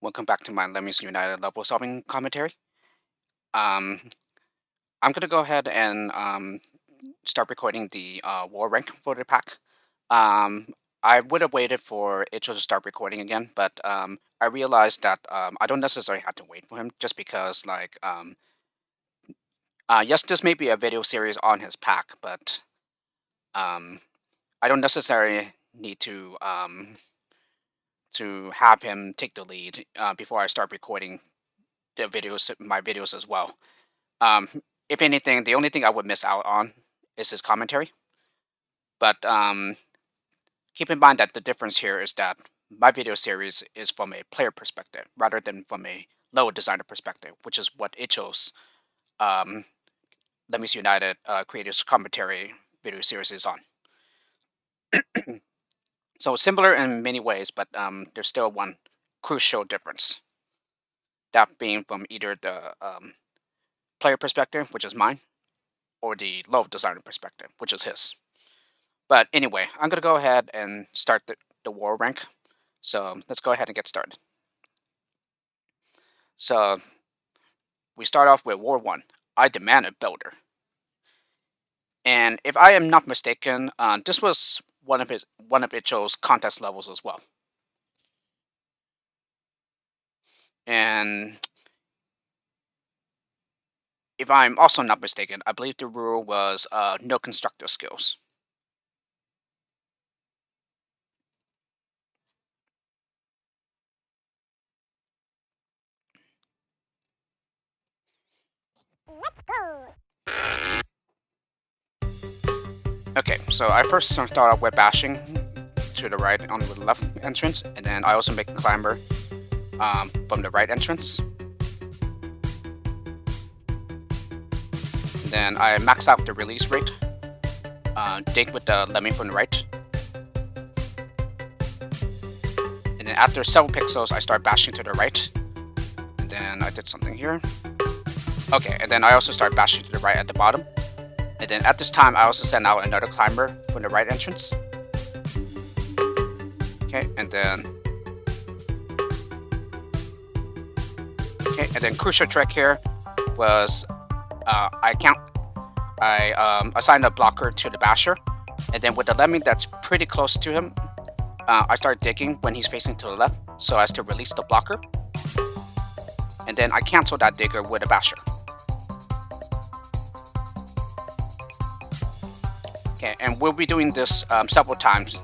Welcome back to my Lemmings United level solving commentary. Um, I'm gonna go ahead and start recording the war rank for the pack. Um, I would have waited for Icho to start recording again, but I realized that I don't necessarily have to wait for him just because, yes, this may be a video series on his pack, but um, I don't necessarily need to have him take the lead before I start recording my videos as well. Um, if anything, the only thing I would miss out on is his commentary. But keep in mind that the difference here is that my video series is from a player perspective rather than from a level designer perspective, which is what Icho's um, Lemmings United creators commentary video series is on. So similar in many ways, but there's still one crucial difference. That being from either the player perspective, which is mine, or the level designer perspective, which is his. But anyway, I'm going to go ahead and start the war rank. So let's go ahead and get started. So we start off with War 1. I demand a builder. And if I am not mistaken, this was one of Icho's contest levels as well. And if I'm also not mistaken, I believe the rule was no constructor skills. Let's go. Okay, so I first start off with bashing to the right on the left entrance, and then I also make a climber from the right entrance. Then I max out the release rate, dig with the lemming from the right. And then after several pixels, I start bashing to the right. And then I did something here. Okay, and then I also start bashing to the right at the bottom. And then at this time, I also send out another climber from the right entrance. Okay, and then... Okay, and then crucial trick here was I assign a blocker to the basher, and then with the lemming that's pretty close to him, I start digging when he's facing to the left so as to release the blocker, and then I cancel that digger with a basher. Okay, and we'll be doing this several times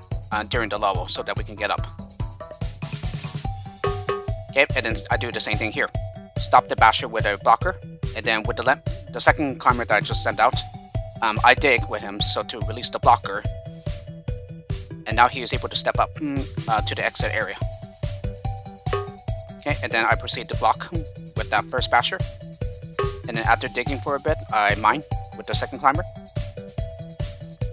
during the level so that we can get up. Okay, and then I do the same thing here. Stop the basher with a blocker, and then with the second climber that I just sent out, I dig with him so to release the blocker, and now he is able to step up to the exit area. Okay, and then I proceed to block with that first basher, and then after digging for a bit, I mine with the second climber.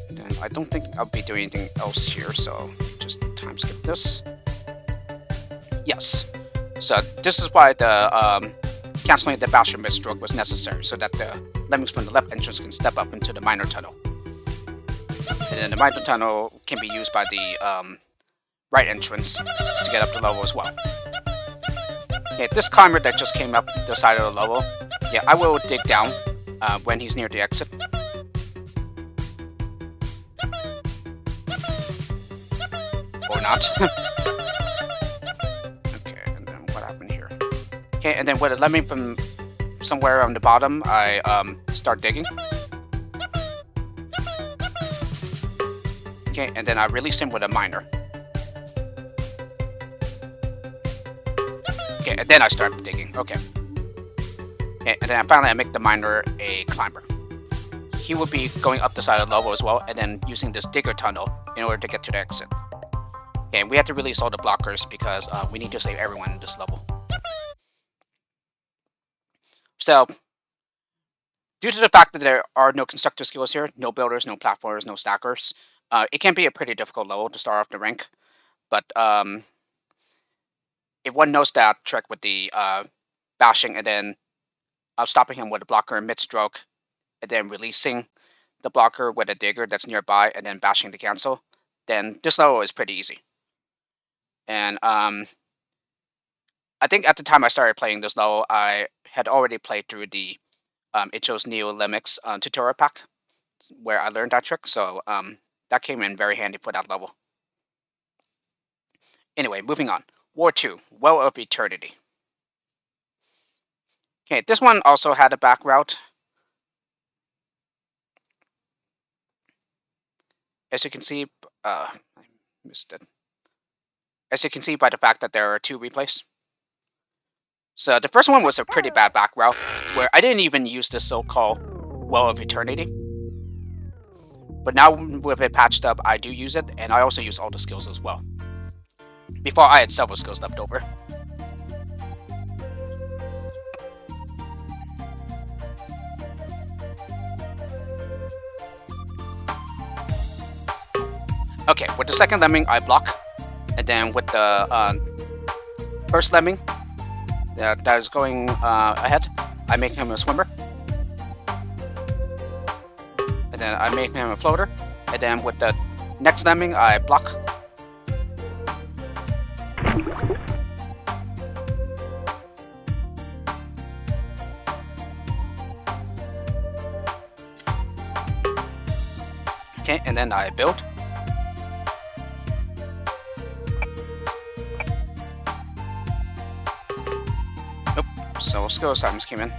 And then I don't think I'll be doing anything else here, so just time skip this. Yes. So this is why the canceling the basher mid-stroke was necessary, so that the lemmings from the left entrance can step up into the minor tunnel. And then the minor tunnel can be used by the right entrance to get up the level as well. Okay, this climber that just came up the side of the level, yeah, I will dig down when he's near the exit. Or not. Okay, and then with a lemming from somewhere on the bottom, I start digging. Okay, and then I release him with a miner. Okay, and then I start digging. Okay. Okay, and then finally I make the miner a climber. He will be going up the side of the level as well, and then using this digger tunnel in order to get to the exit. Okay, we have to release all the blockers because we need to save everyone in this level. So, due to the fact that there are no constructor skills here, no builders, no platformers, no stackers, it can be a pretty difficult level to start off the rank. But if one knows that trick with the bashing and then stopping him with a blocker mid-stroke, and then releasing the blocker with a digger that's nearby, and then bashing to cancel, then this level is pretty easy. And I think at the time I started playing this level, I had already played through the Icho's Neo Lemmings tutorial pack, where I learned that trick, so that came in very handy for that level. Anyway, moving on. War 2, Well of Eternity. Okay, this one also had a back route. As you can see, I missed it. As you can see by the fact that there are 2 replays. So the first one was a pretty bad back route, where I didn't even use the so-called Well of Eternity. But now with it patched up, I do use it, and I also use all the skills as well. Before, I had several skills left over. Okay, with the second lemming, I block. And then with the first lemming that is going ahead, I make him a swimmer. And then I make him a floater. And then with the next lemming, I block. Okay, and then I build. Nope, so skill assignments came in.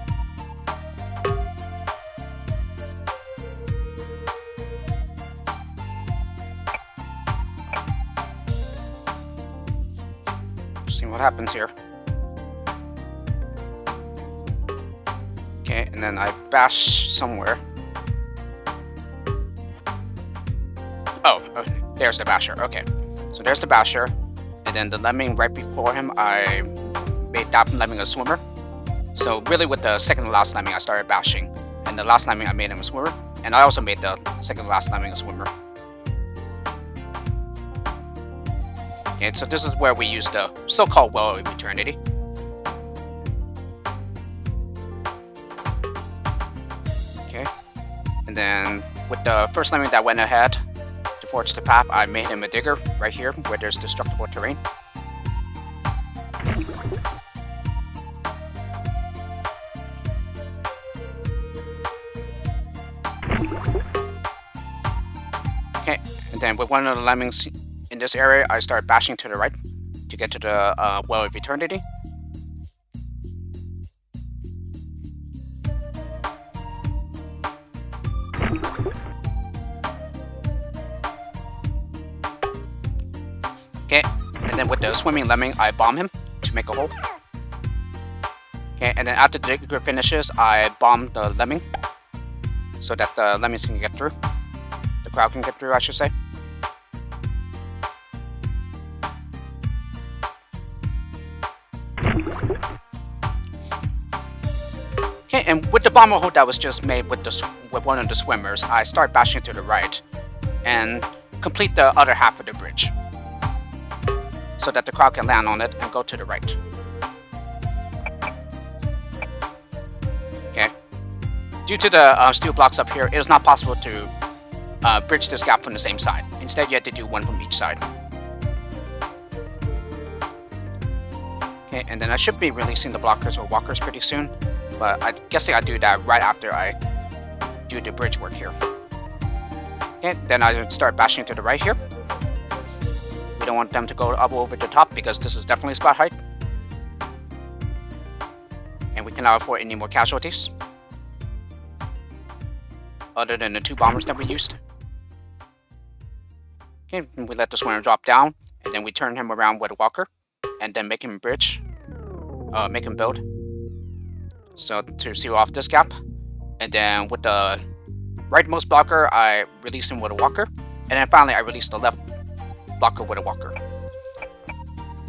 See what happens here. Okay, and then I bash somewhere. Oh, there's the basher. Okay, so there's the basher, and then the lemming right before him, I made that lemming a swimmer. So really, with the second to last lemming, I started bashing, and the last lemming I made him a swimmer, and I also made the second to last lemming a swimmer. Okay, so this is where we use the so-called Well of Eternity. Okay, and then with the first lemming that went ahead to forge the path, I made him a digger right here where there's destructible terrain. Okay, and then with one of the lemmings in this area, I start bashing to the right to get to the Well of Eternity. Okay, and then with the swimming lemming, I bomb him to make a hole. Okay, and then after the digger finishes, I bomb the lemming so that the lemmings can get through. The crowd can get through, I should say. Okay, and with the bomber hole that was just made with one of the swimmers, I start bashing to the right and complete the other half of the bridge so that the crowd can land on it and go to the right. Okay. Due to the steel blocks up here, it is not possible to bridge this gap from the same side. Instead, you have to do one from each side. Okay, and then I should be releasing the blockers or walkers pretty soon, but I'm guessing I do that right after I do the bridge work here. Okay, then I start bashing to the right here. We don't want them to go up over the top because this is definitely spot height. And we cannot afford any more casualties other than the 2 bombers that we used. Okay, and we let the swimmer drop down, and then we turn him around with a walker, and then make him bridge, make him build. So to seal off this gap, and then with the rightmost blocker, I release him with a walker, and then finally I release the left blocker with a walker.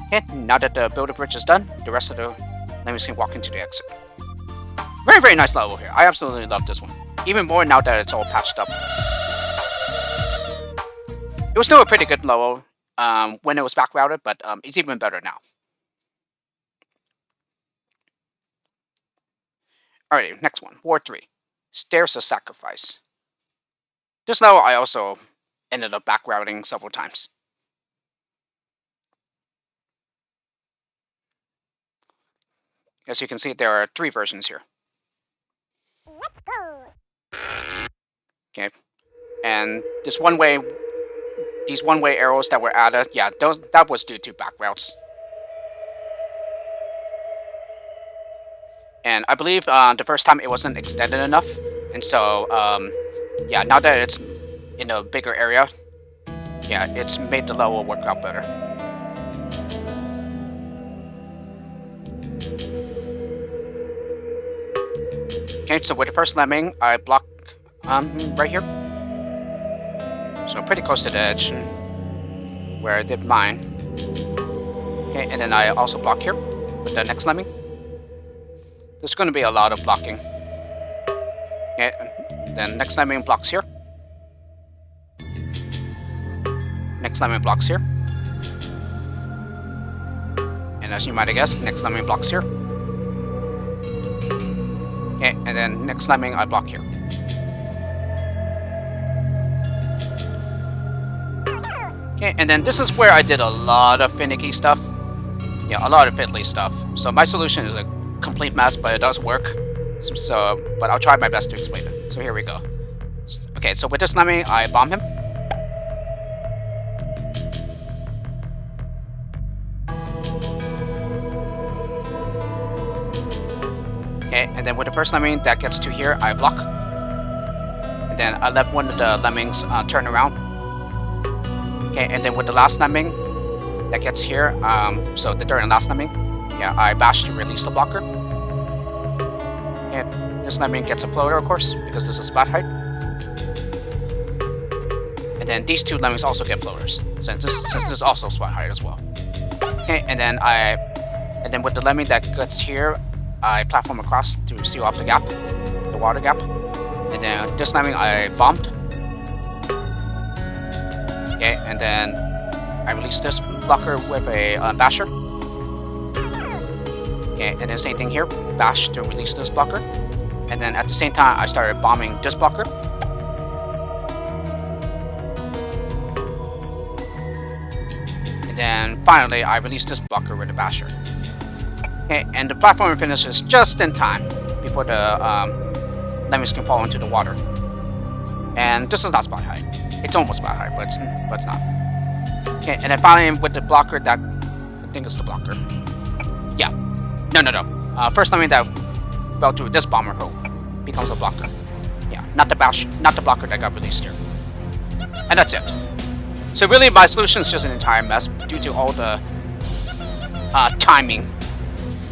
Okay, now that the builder bridge is done, the rest of the lemmings can walk into the exit. Very, very nice level here. I absolutely love this one. Even more now that it's all patched up. It was still a pretty good level when it was back routed, but it's even better now. Alrighty, next one. War 3. Stairs of Sacrifice. This level I also ended up back routing several times. As you can see, there are 3 versions here. Okay, and these one-way arrows that were added, yeah, that was due to back routes. And I believe the first time it wasn't extended enough, and so yeah, now that it's in a bigger area, yeah, it's made the level work out better. Okay, so with the first lemming, I block right here. So pretty close to the edge where I did mine. Okay, and then I also block here with the next lemming. There's going to be a lot of blocking. Okay, then next lemming blocks here. Next lemming blocks here. And as you might have guessed, next lemming blocks here. Okay, and then next lemming I block here. Okay, and then this is where I did a lot of finicky stuff. Yeah, a lot of fiddly stuff. So my solution is a complete mess, but it does work. But I'll try my best to explain it. So here we go. Okay, so with this lemming, I bomb him. Okay, and then with the first lemming that gets to here, I block. And then I let one of the lemmings turn around. Okay, and then with the last lemming that gets here, so the third and last lemming, yeah, I bash to release the blocker. Okay, this lemming gets a floater, of course, because this is spot height. And then these 2 lemmings also get floaters, since this is also spot height as well. Okay, and then with the lemming that gets here, I platform across to seal off the gap, the water gap. And then this lemming I bombed. Okay, and then I release this blocker with a basher. Okay, and then same thing here, bash to release this blocker. And then at the same time, I started bombing this blocker. And then finally, I release this blocker with a basher. Okay, and the platform finishes just in time before the lemmings can fall into the water. And this is not spot height. It's almost spot height, but it's not. Okay, and then finally with the blocker that I think it's the blocker. Yeah, no. First lemming that fell through this bomber hole becomes a blocker. Yeah, not the blocker that got released here. And that's it. So really, my solution is just an entire mess due to all the timing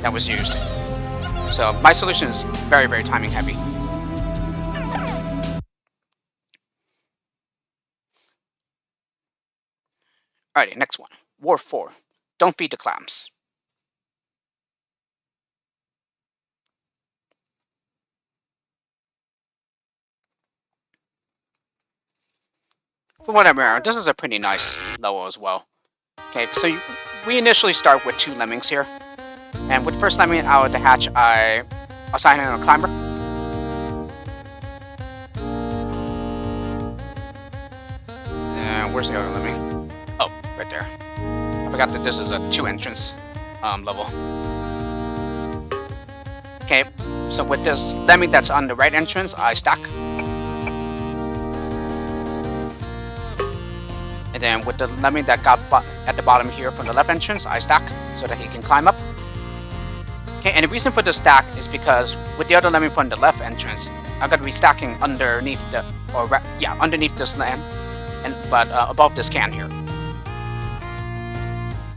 that was used. So my solution is very, very timing heavy. Alrighty, next one. War 4. Don't feed the clams. For what I remember, this is a pretty nice level as well. Okay, so we initially start with 2 lemmings here. And with the first lemming out of the hatch, I assign him a climber. And where's the other lemming? Oh, right there. I forgot that this is a 2 entrance level. Okay, so with this lemming that's on the right entrance, I stack. And then with the lemming that got at the bottom here from the left entrance, I stack so that he can climb up. Okay, and the reason for the stack is because with the other lemming from the left entrance, I'm gonna be stacking underneath underneath this land, but above this can here.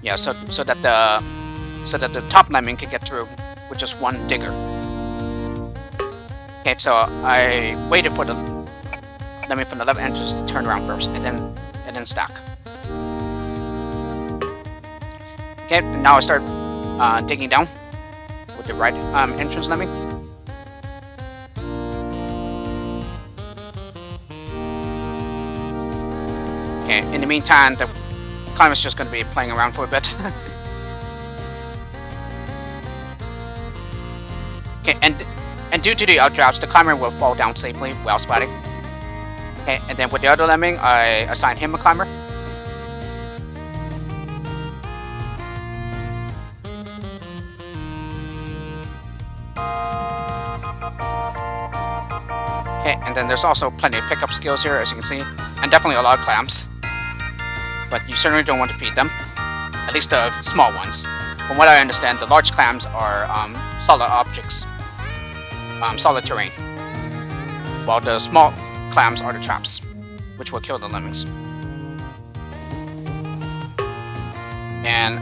Yeah, so that the top lemming can get through with just 1 digger. Okay, so I waited for the lemming from the left entrance to turn around first, and then stack. Okay, and now I start digging down with the right entrance lemming. Okay, in the meantime, the climber's just going to be playing around for a bit. Okay, and due to the outdrafts, the climber will fall down safely while spotting. Okay, and then with the other lemming, I assign him a climber. Okay, and then there's also plenty of pickup skills here, as you can see, and definitely a lot of clams. But you certainly don't want to feed them, at least the small ones. From what I understand, the large clams are solid objects, solid terrain, while the small clams are the traps, which will kill the lemmings. And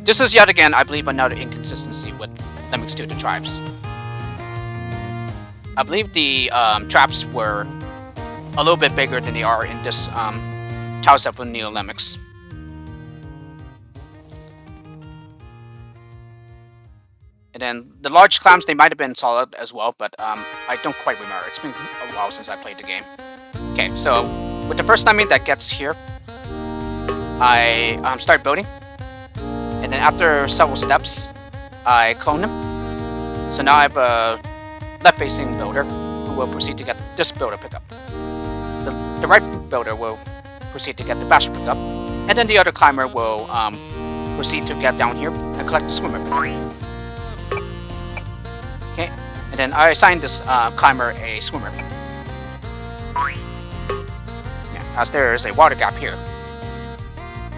this is yet again, I believe, another inconsistency with Lemmings 2: The Tribes. I believe the traps were a little bit bigger than they are in this Tales of Neo Lemmings. And then the large clams, they might have been solid as well, but I don't quite remember. It's been a while since I played the game. Okay, so with the first lemming that gets here, I start building. And then after several steps, I clone him. So now I have a left-facing builder who will proceed to get this builder pickup. The right builder will proceed to get the basher pickup. And then the other climber will proceed to get down here and collect the swimmer pickup. Okay, and then I assign this climber a swimmer. Yeah, as there is a water gap here.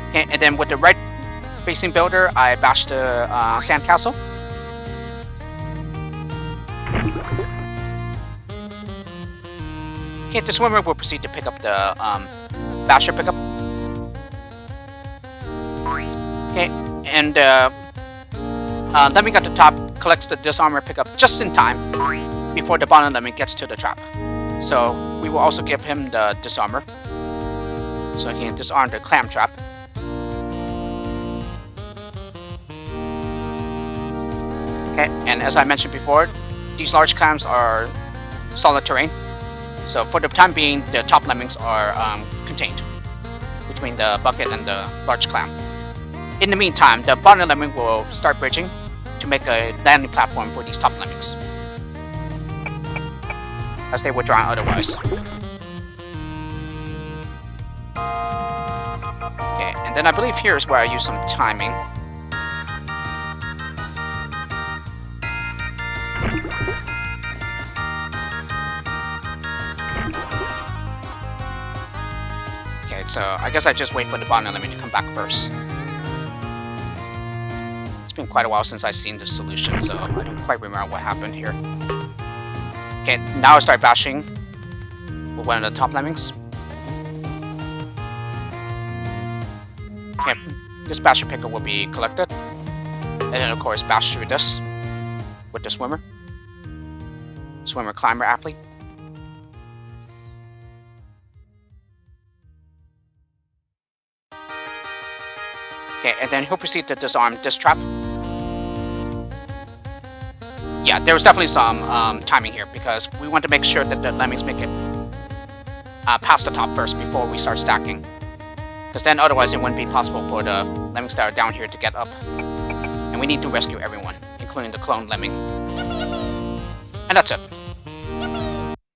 Okay, and then with the right facing builder, I bash the sandcastle. Okay, the swimmer will proceed to pick up the basher pickup. Okay, and lemming at the top collects the disarmor pickup just in time before the bottom lemming gets to the trap. So we will also give him the disarmor so he can disarm the clam trap. Okay, and as I mentioned before, these large clams are solid terrain. So for the time being, the top lemmings are contained between the bucket and the large clam. In the meantime, the bottom lemming will start bridging to make a landing platform for these top lemmings, as they would drown otherwise. Okay, and then I believe here is where I use some timing. Okay, so I guess I just wait for the bottom lemming to come back first. It's been quite a while since I've seen this solution, so I don't quite remember what happened here. Okay, now I start bashing with one of the top lemmings. Okay, this basher picker will be collected. And then of course bash through this with the swimmer. Swimmer climber athlete. Okay, and then he'll proceed to disarm this trap. Yeah, there was definitely some timing here because we want to make sure that the lemmings make it past the top first before we start stacking. Because then otherwise it wouldn't be possible for the lemmings that are down here to get up. And we need to rescue everyone, including the clone lemming. And that's it.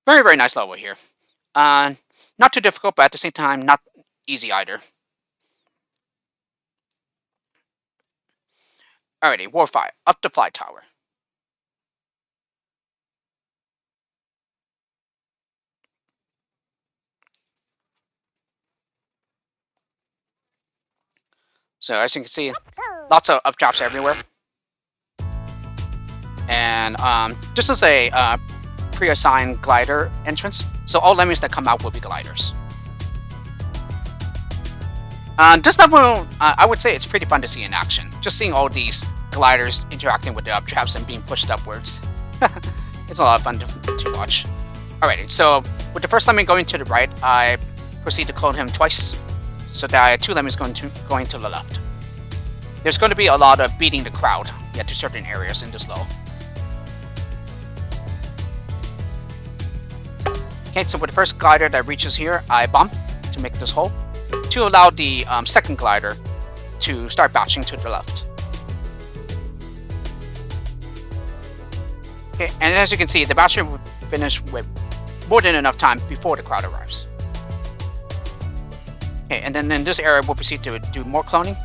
Very, very nice level here. Not too difficult, but at the same time, not easy either. Alrighty, War 5, up the fly tower. So as you can see, lots of up drops everywhere. And this is a pre-assigned glider entrance, so all lemmings that come out will be gliders. This level, I would say it's pretty fun to see in action. Just seeing all these gliders interacting with the up traps and being pushed upwards. It's a lot of fun to watch. Alrighty, so with the first lemming going to the right, I proceed to clone him twice, so that I have two lemmings going to the left. There's going to be a lot of beating the crowd to certain areas in this level. Okay, so with the first glider that reaches here, I bomb to make this hole, to allow the second glider to start bashing to the left. Okay, and as you can see, the basher will finish with more than enough time before the crowd arrives. Okay, and then in this area, we'll proceed to do more cloning.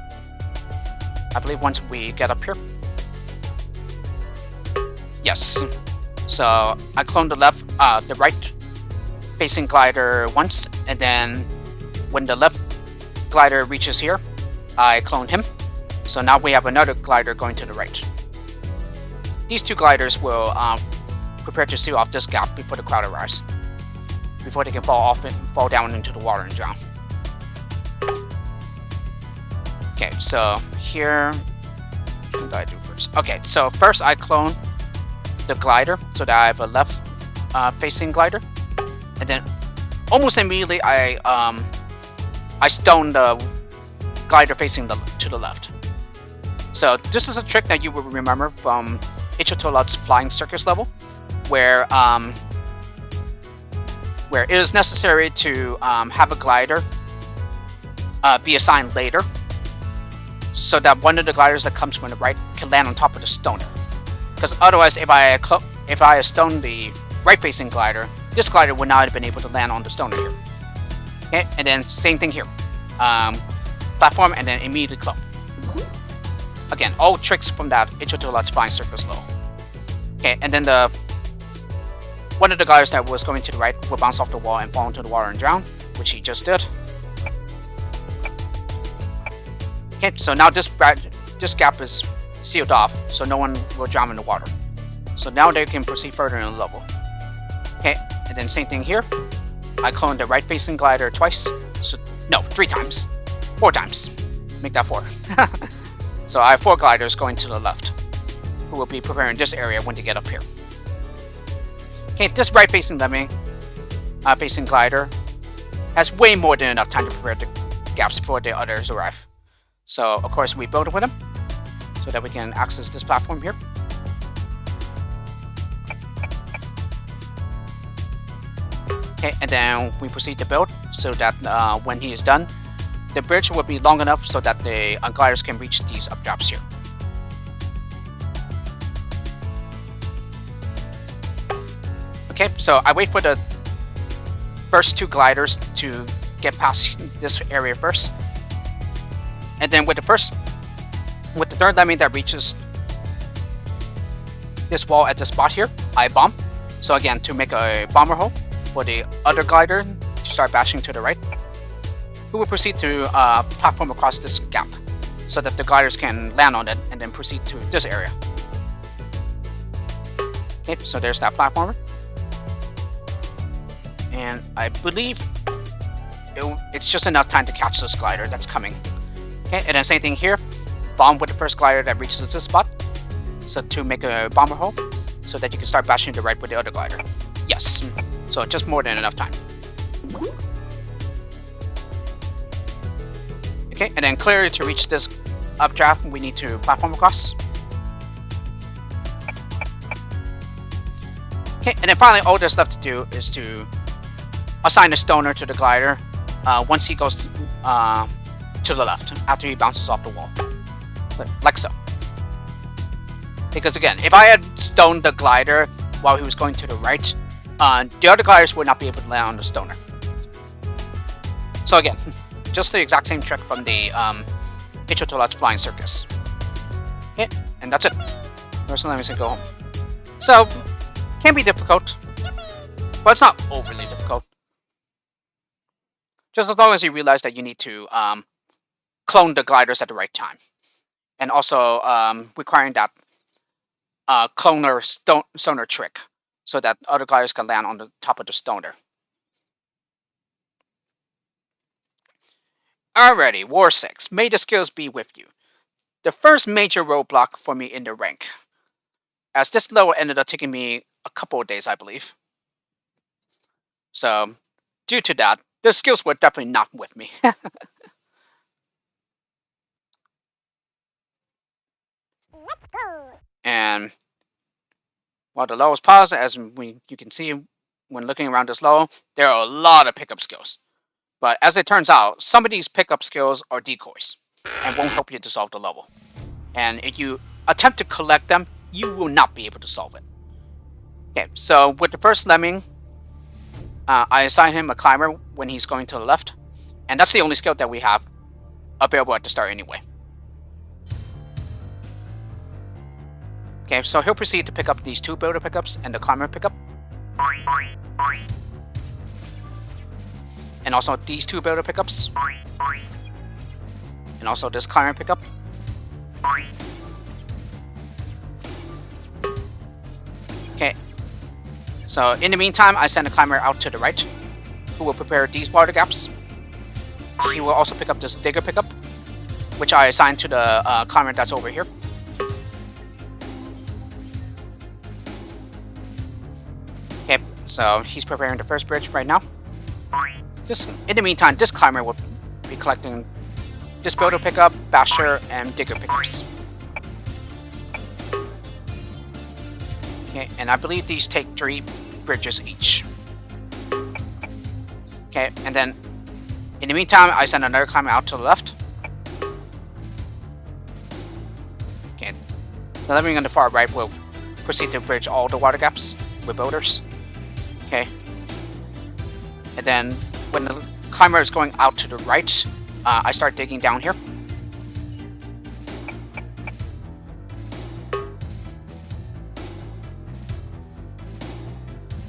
I believe once we get up here. Yes. So I cloned the right facing glider once, and then when the left glider reaches here, I clone him. So now we have another glider going to the right. These two gliders will prepare to seal off this gap before the crowd arrives, before they can fall off and fall down into the water and drown. Okay, so here, what do I do first? Okay, so first I clone the glider so that I have a left facing glider, and then almost immediately I stone the glider facing to the left. So this is a trick that you will remember from Icho's flying circus level, where it is necessary to have a glider be assigned later, so that one of the gliders that comes from the right can land on top of the stoner. Because otherwise, if I stone the right-facing glider, this glider would not have been able to land on the stoner here. Okay, and then same thing here. Platform and then immediately clone. Again, all tricks from that Icho's flying circus level. Okay, and then one of the gliders that was going to the right will bounce off the wall and fall into the water and drown, which he just did. Okay, so now this gap is sealed off, so no one will drown in the water. So now they can proceed further in the level. Okay, and then same thing here. I clone the right-facing glider twice. So no, 3 times. 4 times. Make that 4. So I have 4 gliders going to the left, who will be preparing this area when they get up here. Okay, this right-facing lemming facing glider has way more than enough time to prepare the gaps before the others arrive. So of course we build with them so that we can access this platform here. Okay, and then we proceed to build so that when he is done, the bridge will be long enough so that the gliders can reach these updrafts here. Okay, so I wait for the first 2 gliders to get past this area first. And then with the 3rd lemming that reaches this wall at the spot here, I bomb. So again, to make a bomber hole for the other glider to start bashing to the right, who will proceed to platform across this gap so that the gliders can land on it and then proceed to this area. Okay, so there's that platformer. And I believe it's just enough time to catch this glider that's coming. Okay, and then same thing here. Bomb with the first glider that reaches this spot. So to make a bomber hole so that you can start bashing to the right with the other glider. Yes, so just more than enough time. Okay, and then clearly to reach this updraft, we need to platform across. Okay, and then finally all there's left to do is to assign a stoner to the glider once he goes to the left, after he bounces off the wall. Like so. Because again, if I had stoned the glider while he was going to the right, the other gliders would not be able to land on the stoner. So again, just the exact same trick from the Icho's flying circus. Okay, and that's it. First, let me go home. So, can be difficult, but it's not overly difficult. Just as long as you realize that you need to clone the gliders at the right time. And also requiring that cloner stoner trick so that other gliders can land on the top of the stoner. Alrighty, War 6. May the skills be with you. The first major roadblock for me in the rank, as this level ended up taking me a couple of days, I believe. So, due to that, the skills were definitely not with me. And while the level is paused, as you can see when looking around this level, there are a lot of pickup skills. But as it turns out, some of these pickup skills are decoys and won't help you to solve the level. And if you attempt to collect them, you will not be able to solve it. Okay, so with the first lemming, I assign him a climber when he's going to the left. And that's the only skill that we have available at the start anyway. Okay, so he'll proceed to pick up these 2 builder pickups and the climber pickup. and also these two builder pickups, and also this climber pickup. Okay, so in the meantime, I send a climber out to the right, who will prepare these water gaps. He will also pick up this digger pickup, which I assign to the climber that's over here. Okay, so he's preparing the first bridge right now. In the meantime, this climber will be collecting this builder pickup, basher, and digger pickups. Okay, and I believe these take 3 bridges each. Okay, and then in the meantime, I send another climber out to the left. Okay, the lemming on the far right will proceed to bridge all the water gaps with builders. Okay, and then when the climber is going out to the right, I start digging down here.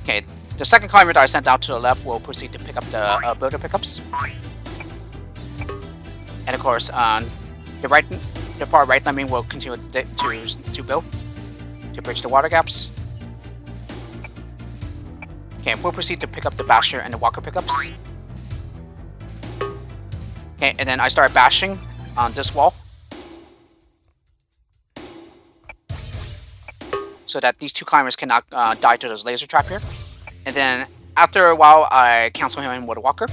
Okay, the second climber that I sent out to the left will proceed to pick up the builder pickups. And of course, the far right lemming will continue to build, to bridge the water gaps. Okay, we'll proceed to pick up the basher and the walker pickups. Okay, and then I start bashing on this wall, so that these two climbers cannot die to this laser trap here. And then after a while, I cancel him in with a walker.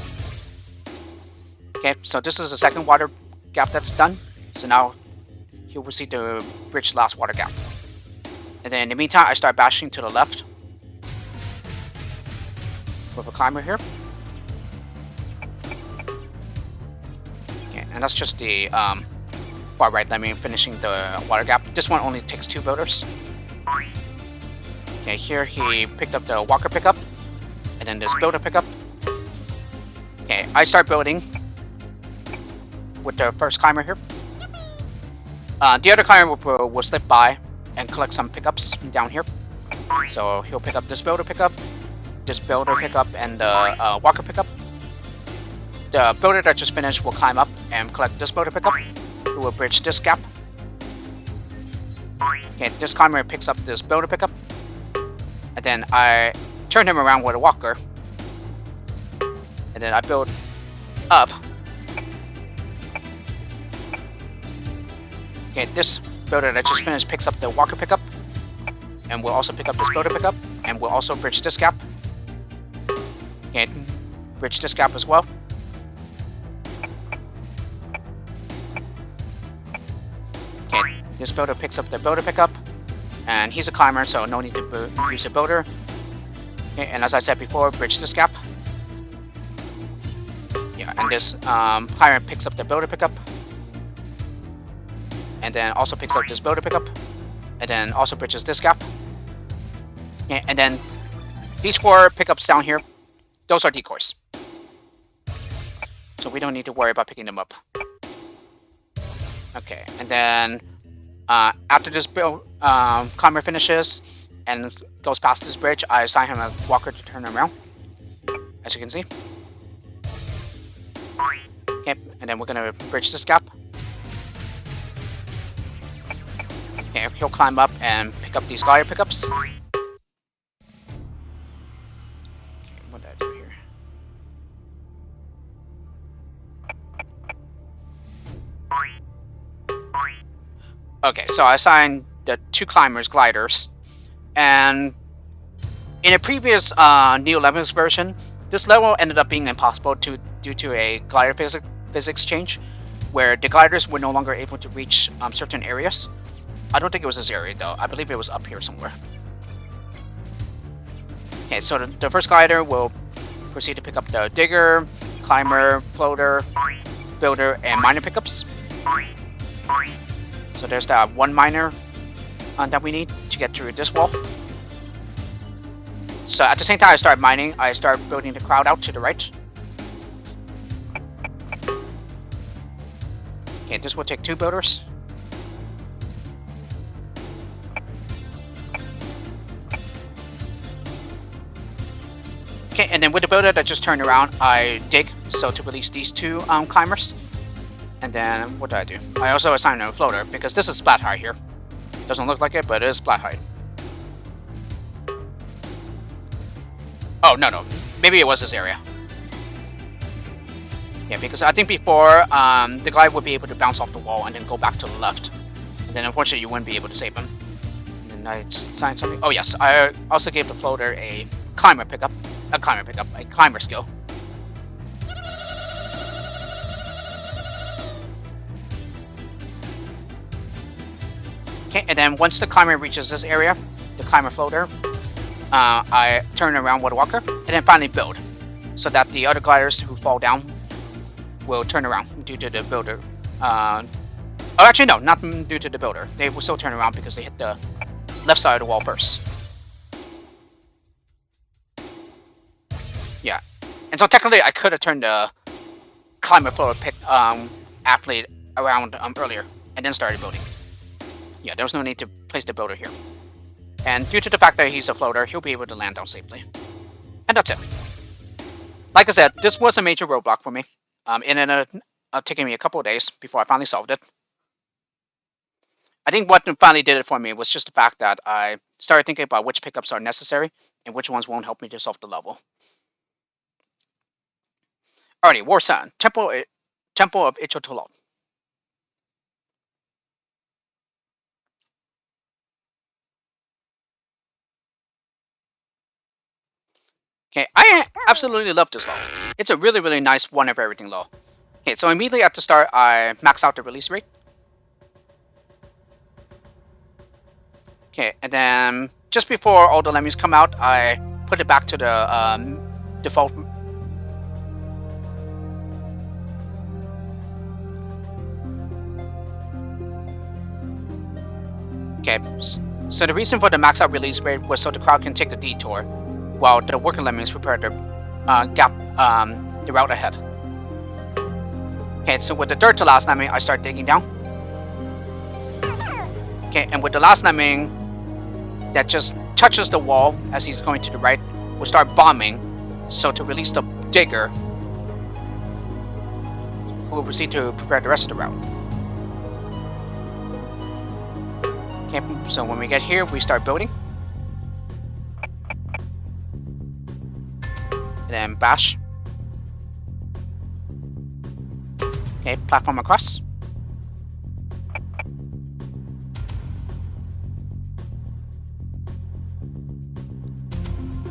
Okay, so this is the second water gap that's done. So now he'll proceed to bridge the last water gap. And then in the meantime, I start bashing to the left with a climber here. Okay, and that's just the far right lemming finishing the water gap. This one only takes 2 builders. Okay, here he picked up the walker pickup, and then this builder pickup. Okay, I start building with the first climber here. The other climber will slip by and collect some pickups down here. So he'll pick up this builder pickup, and the walker pickup. The builder that just finished will climb up and collect this builder pickup, who will bridge this gap. Okay, this climber picks up this builder pickup, and then I turn him around with a walker, and then I build up. Okay, this builder that just finished picks up the walker pickup, and will also pick up this builder pickup, and will also bridge this gap. Okay, bridge this gap as well. Okay, this builder picks up the builder pickup, and he's a climber, so no need to use a builder. Okay, and as I said before, bridge this gap. Yeah, and this climber picks up the builder pickup, and then also picks up this builder pickup, and then also bridges this gap. Okay, and then these 4 pickups down here, those are decoys, so we don't need to worry about picking them up. Okay, and then after this climber finishes and goes past this bridge, I assign him a walker to turn him around, as you can see. Okay, and then we're gonna bridge this gap. Okay, he'll climb up and pick up these glider pickups. Okay, what did I do here? Okay, so I assigned the 2 climbers gliders, and in a previous Neo Lemmings version, this level ended up being impossible due to a glider physics change, where the gliders were no longer able to reach certain areas. I don't think it was this area though. I believe it was up here somewhere. Okay, so the first glider will proceed to pick up the digger, climber, floater, builder, and miner pickups. So there's that 1 miner that we need to get through this wall. So at the same time I start mining, I start building the crowd out to the right. Okay, this will take 2 builders. Okay, and then with the builder that just turned around, I dig, so to release these two climbers. And then, what do I do? I also assign a floater, because this is splat height here. Doesn't look like it, but it is splat height. Oh, no. Maybe it was this area. Yeah, because I think before, the guy would be able to bounce off the wall and then go back to the left. And then unfortunately you wouldn't be able to save him. And then I signed something. Oh yes, I also gave the floater a climber skill. Okay, and then once the climber reaches this area, the climber floater, I turn around with a walker, and then finally build, so that the other gliders who fall down will turn around due to the builder. Oh, actually no, not due to the builder. They will still turn around because they hit the left side of the wall first. Yeah, and so technically I could have turned the climber floater athlete around earlier and then started building. Yeah, there was no need to place the builder here. And due to the fact that he's a floater, he'll be able to land down safely. And that's it. Like I said, this was a major roadblock for me. It ended up taking me a couple of days before I finally solved it. I think what finally did it for me was just the fact that I started thinking about which pickups are necessary and which ones won't help me to solve the level. Alrighty, War Sun, Temple of Icho. Okay, I absolutely love this level. It's a really, really nice one of everything low. Okay, so immediately at the start, I max out the release rate. Okay, and then just before all the lemmings come out, I put it back to the default. Okay, so the reason for the max out release rate was so the crowd can take a detour, while the worker lemmings prepare the the route ahead. Okay, so with the third to last lemming, I start digging down. Okay, and with the last lemming that just touches the wall as he's going to the right, we'll start bombing, so to release the digger, who will proceed to prepare the rest of the route. Okay, so when we get here, we start building. And then bash. Okay, platform across.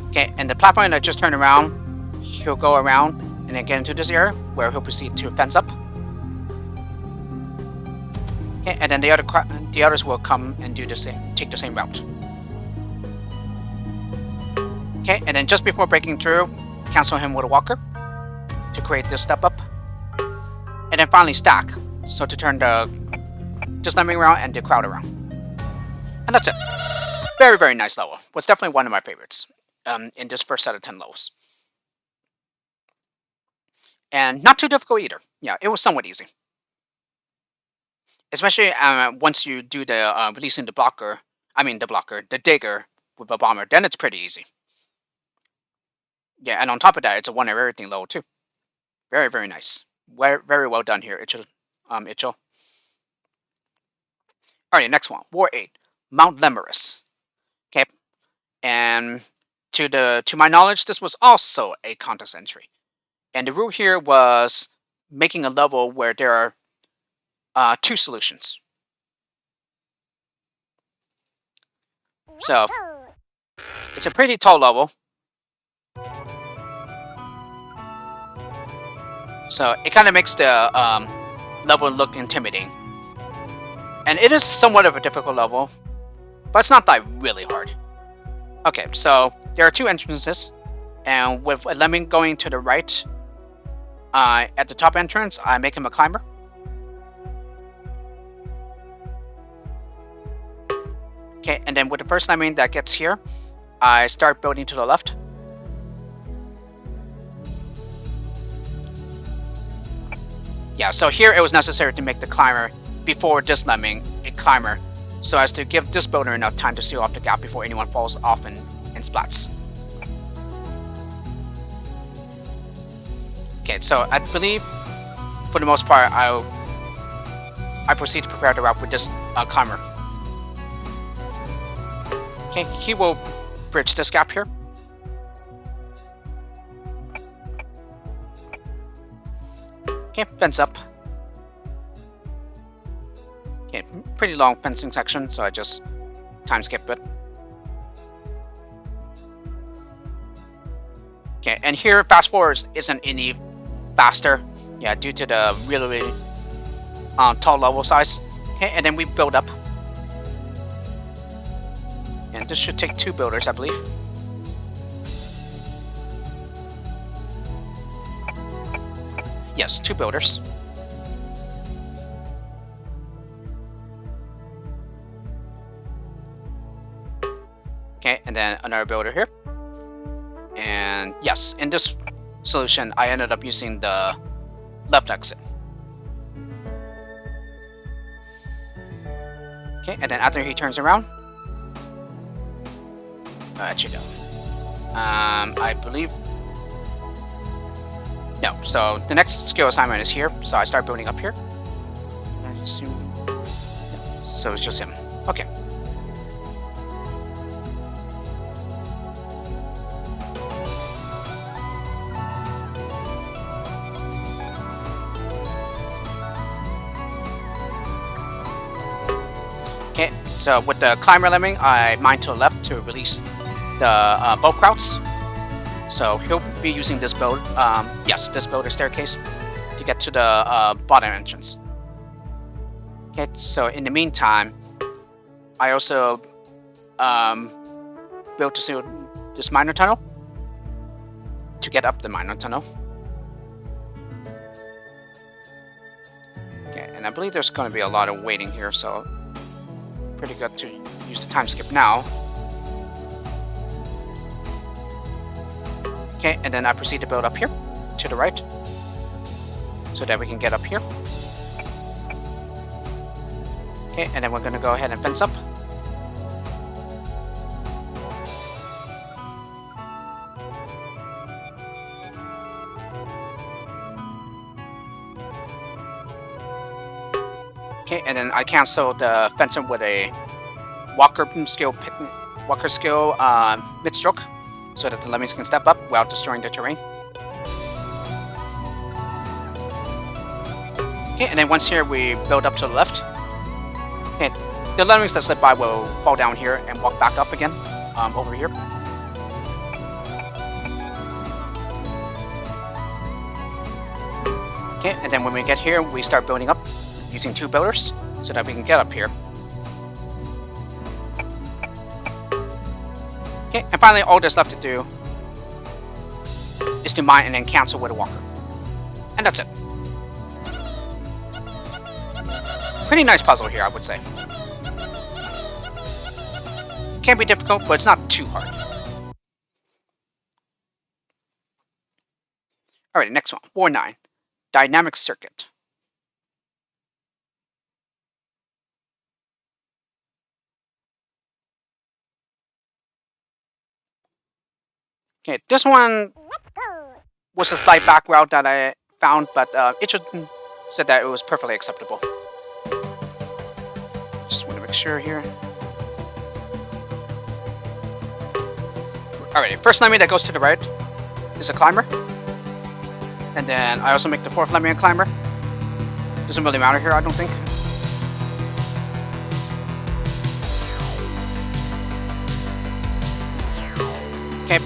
Okay, and the platform that just turned around, he'll go around and then get into this area where he'll proceed to fence up. Okay, and then the others will come and do the same, take the same route. Okay, and then just before breaking through, cancel him with a walker to create this step up. And then finally stack, so to turn the just lemming around and the crowd around. And that's it. Very, very nice level. Was definitely one of my favorites in this first set of 10 levels. And not too difficult either. Yeah, it was somewhat easy. Especially once you do the releasing the digger with a bomber, then it's pretty easy. Yeah, and on top of that, it's a one of everything level too. Very, very nice. Very well done here, Icho. Alright, next one. War 8. Mount Lemurus. Okay. And to my knowledge, this was also a contest entry. And the rule here was making a level where there are two solutions. So it's a pretty tall level. So it kind of makes the level look intimidating. And it is somewhat of a difficult level, but it's not like really hard. Okay, so there are two entrances, and with a lemming going to the right, at the top entrance, I make him a climber. Okay, and then with the first lemming that gets here, I start building to the left. Yeah, so here it was necessary to make the climber before this lemming a climber, so as to give this builder enough time to seal off the gap before anyone falls off and splats. Okay, so I believe for the most part, I proceed to prepare the route with this climber. Okay, he will bridge this gap here. Okay, fence up. Okay, pretty long fencing section, so I just time skip it. Okay, and here fast forward isn't any faster, yeah, due to the really tall level size. Okay, and then we build up, and this should take 2 builders, I believe. Yes, 2 builders. Okay, and then another builder here. And yes, in this solution, I ended up using the left exit. Okay, and then after he turns around, actually no. I believe no. So the next skill assignment is here. So I start building up here. So it's just him. Okay. Okay, so with the climber lemming, I mine to the left to release the boat krauts. So he'll be using this build, this builder staircase to get to the bottom entrance. Okay, so in the meantime, I also built to seal this miner tunnel to get up the miner tunnel. Okay, and I believe there's going to be a lot of waiting here, so pretty good to use the time skip now. Okay, and then I proceed to build up here to the right so that we can get up here. Okay, and then we're going to go ahead and fence up. Okay, and then I cancel the fencing with a walker skill mid-stroke so that the lemmings can step up without destroying the terrain. Okay, and then once here we build up to the left. Okay, the lemmings that slip by will fall down here and walk back up again over here. Okay, and then when we get here, we start building up using 2 builders so that we can get up here. Okay, and finally all there's left to do is to mine and then cancel with a walker. And that's it. Pretty nice puzzle here, I would say. Can be difficult, but it's not too hard. Alright, next one. War 9. Dynamic circuit. Okay, this one was a slight back route that I found, but Icho said that it was perfectly acceptable. Just want to make sure here. Alright, first lemming that goes to the right is a climber. And then I also make the 4th lemming a climber. Doesn't really matter here, I don't think. Okay.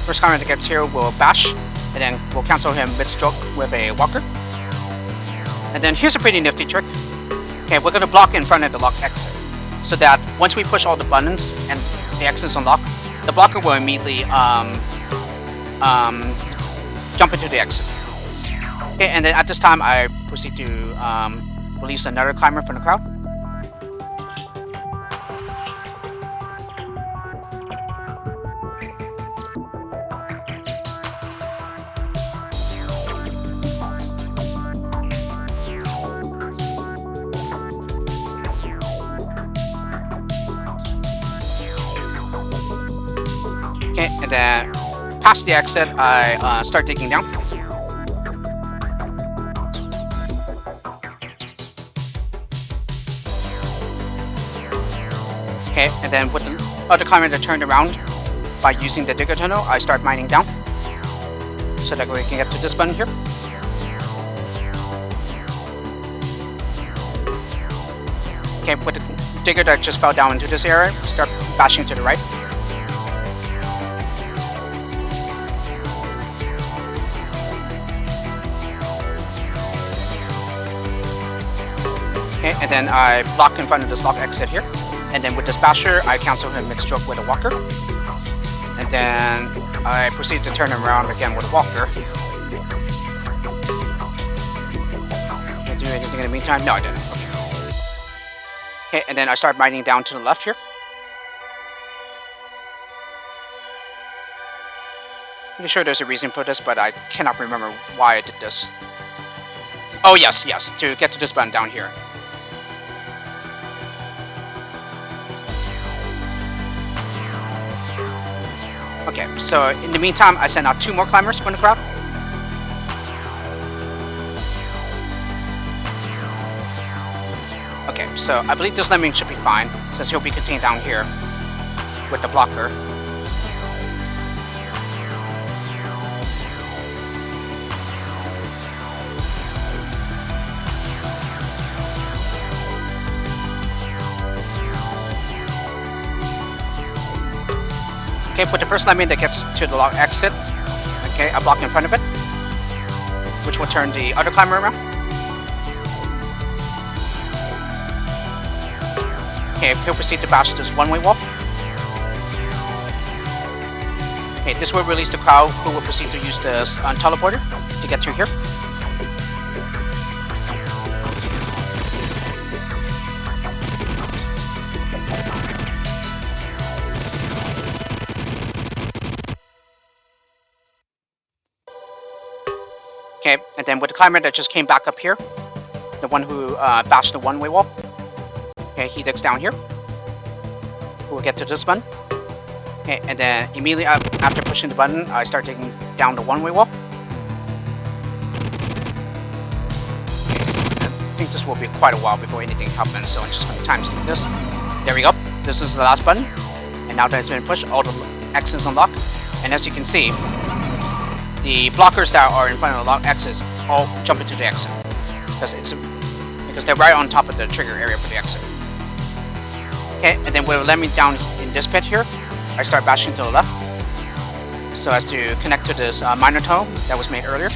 First climber that gets here will bash, and then we'll cancel him mid-stroke with a walker. And then here's a pretty nifty trick. Okay, we're gonna block in front of the lock exit, so that once we push all the buttons and the exit is unlocked, the blocker will immediately jump into the exit. Okay, and then at this time I proceed to release another climber from the crowd. Okay, and then past the exit, I start digging down. Okay, and then with the other climber that turned around by using the digger tunnel, I start mining down so that we can get to this button here. Okay, with the digger that just fell down into this area, start bashing to the right. Okay, and then I block in front of this lock exit here. And then with this basher, I cancel him mid-stroke with a walker. And then I proceed to turn him around again with a walker. Did I do anything in the meantime? No, I didn't. Okay, and then I start mining down to the left here. Pretty sure there's a reason for this, but I cannot remember why I did this. Oh, yes, to get to this button down here. Okay, so in the meantime, I send out 2 more climbers from the crowd. Okay, so I believe this lemming should be fine, since he'll be contained down here with the blocker. Okay, put the first lemming that gets to the lock exit. Okay, I block in front of it, which will turn the other climber around. Okay, he'll proceed to bash this one-way wall. Okay, this will release the crowd, who will proceed to use this teleporter to get through here. Okay, and then with the climber that just came back up here, the one who bashed the one-way wall, okay, he digs down here. We'll get to this button. Okay, and then immediately after pushing the button, I start digging down the one-way wall. Okay, I think this will be quite a while before anything happens, so I'm just going to time skip this. There we go. This is the last button. And now that it's been pushed, all the X's unlock. And as you can see, the blockers that are in front of the lock X's all jump into the exit because they're right on top of the trigger area for the exit. Okay, and then we'll let me down in this pit here. I start bashing to the left so as to connect to this minor tunnel that was made earlier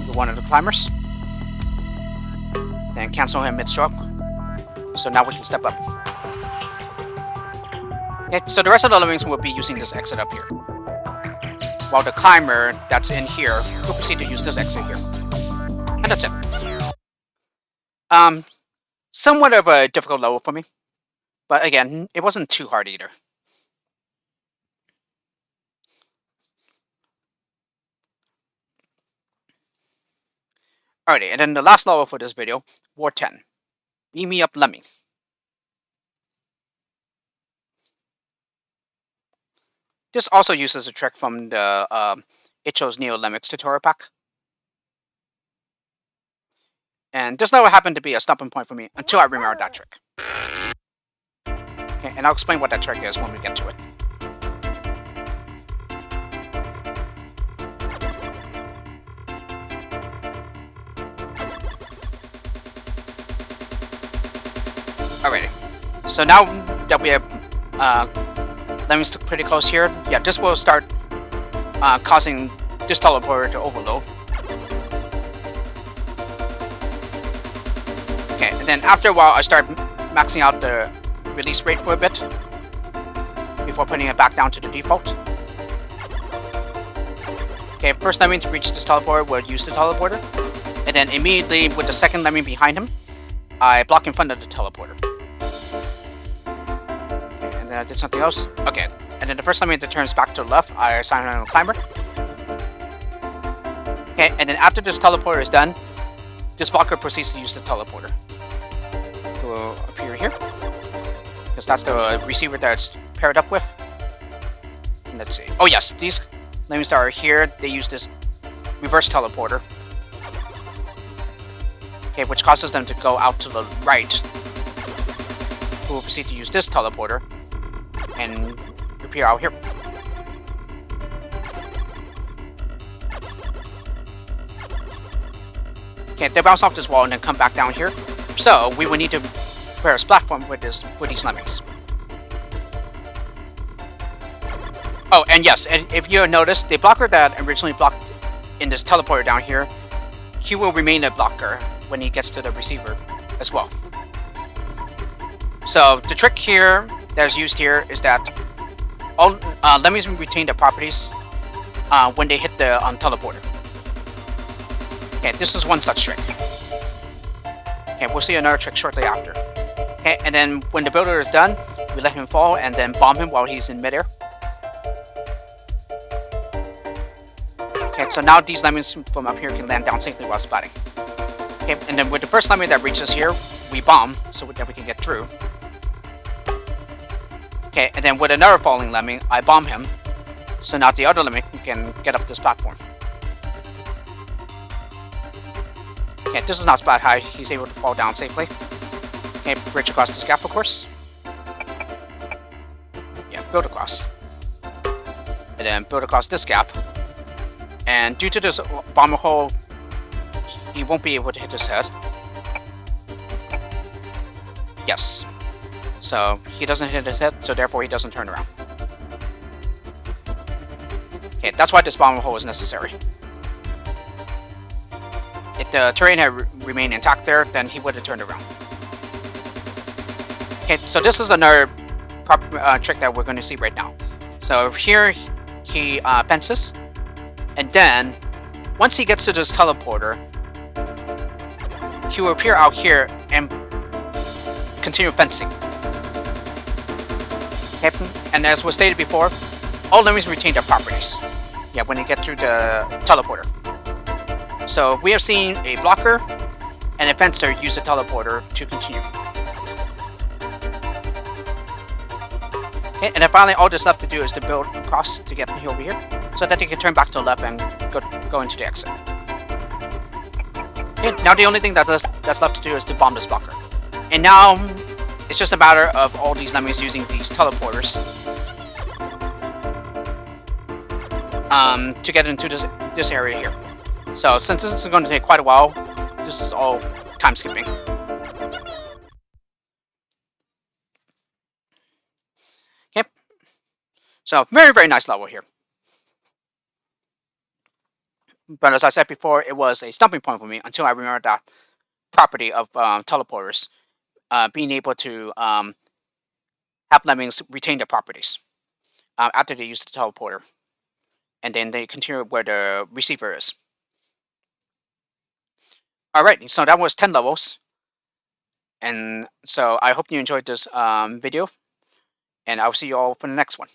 with one of the climbers. Then cancel him mid-stroke. So now we can step up. Okay, so the rest of the lemmings will be using this exit up here, while the climber that's in here will proceed to use this exit here. And that's it. Somewhat of a difficult level for me. But again, it wasn't too hard either. Alrighty, and then the last level for this video, War 10. Beam me up Lemming. This also uses a trick from the Icho's Neo Lemmings tutorial pack. And this level happened to be a stopping point for me until I remembered that trick. Okay, and I'll explain what that trick is when we get to it. Alrighty, so now that we have Lemmings pretty close here, yeah, this will start causing this teleporter to overload. Okay, and then after a while, I start maxing out the release rate for a bit before putting it back down to the default. Okay, first lemming to reach this teleporter will use the teleporter, and then immediately with the second lemming behind him, I block in front of the teleporter. Okay, and then I did something else. Okay, and then the first lemming that turns back to the left, I assign him a climber. Okay, and then after this teleporter is done, this blocker proceeds to use the teleporter. It will appear here, because that's the receiver that it's paired up with. And let's see. Oh yes, these Lemmings that are here, they use this reverse teleporter. Okay, which causes them to go out to the right. Who will proceed to use this teleporter and appear out here. Okay, they bounce off this wall and then come back down here. So we will need to prepare a platform with these lemmings. Oh, and yes, and if you notice, the blocker that originally blocked in this teleporter down here, he will remain a blocker when he gets to the receiver as well. So the trick here that is used here is that all lemmings retain their properties when they hit the teleporter. Okay, this is one such trick. Okay, we'll see another trick shortly after. Okay, and then when the builder is done, we let him fall and then bomb him while he's in midair. Okay, so now these lemmings from up here can land down safely while splatting. Okay, and then with the first lemming that reaches here, we bomb so that we can get through. Okay, and then with another falling lemming, I bomb him, so now the other lemming can get up this platform. Okay, this is not splat high, he's able to fall down safely. Okay, bridge across this gap, of course. Yeah, build across. And then build across this gap. And due to this bomber hole, he won't be able to hit his head. Yes. So he doesn't hit his head, so therefore he doesn't turn around. Okay, that's why this bomber hole is necessary. If the terrain had remained intact there, then he would have turned around. Okay, so this is another trick that we're going to see right now. So here he fences. And then, once he gets to this teleporter, he will appear out here and continue fencing. Okay, and as was stated before, all lemmings retain their properties. Yeah, when they get through the teleporter. So we have seen a blocker and a fencer use the teleporter to continue. Okay, and then finally, all that's left to do is to build across to get over here, so that they can turn back to the left and go into the exit. Okay, now the only thing that's left to do is to bomb this blocker. And now, it's just a matter of all these lemmings using these teleporters to get into this area here. So since this is going to take quite a while, this is all time skipping. Okay, so very, very nice level here. But as I said before, it was a stumbling point for me until I remembered that property of teleporters, being able to have lemmings retain their properties after they use the teleporter. And then they continue where the receiver is. Alright, so that was 10 levels. And so I hope you enjoyed this video. And I'll see you all for the next one.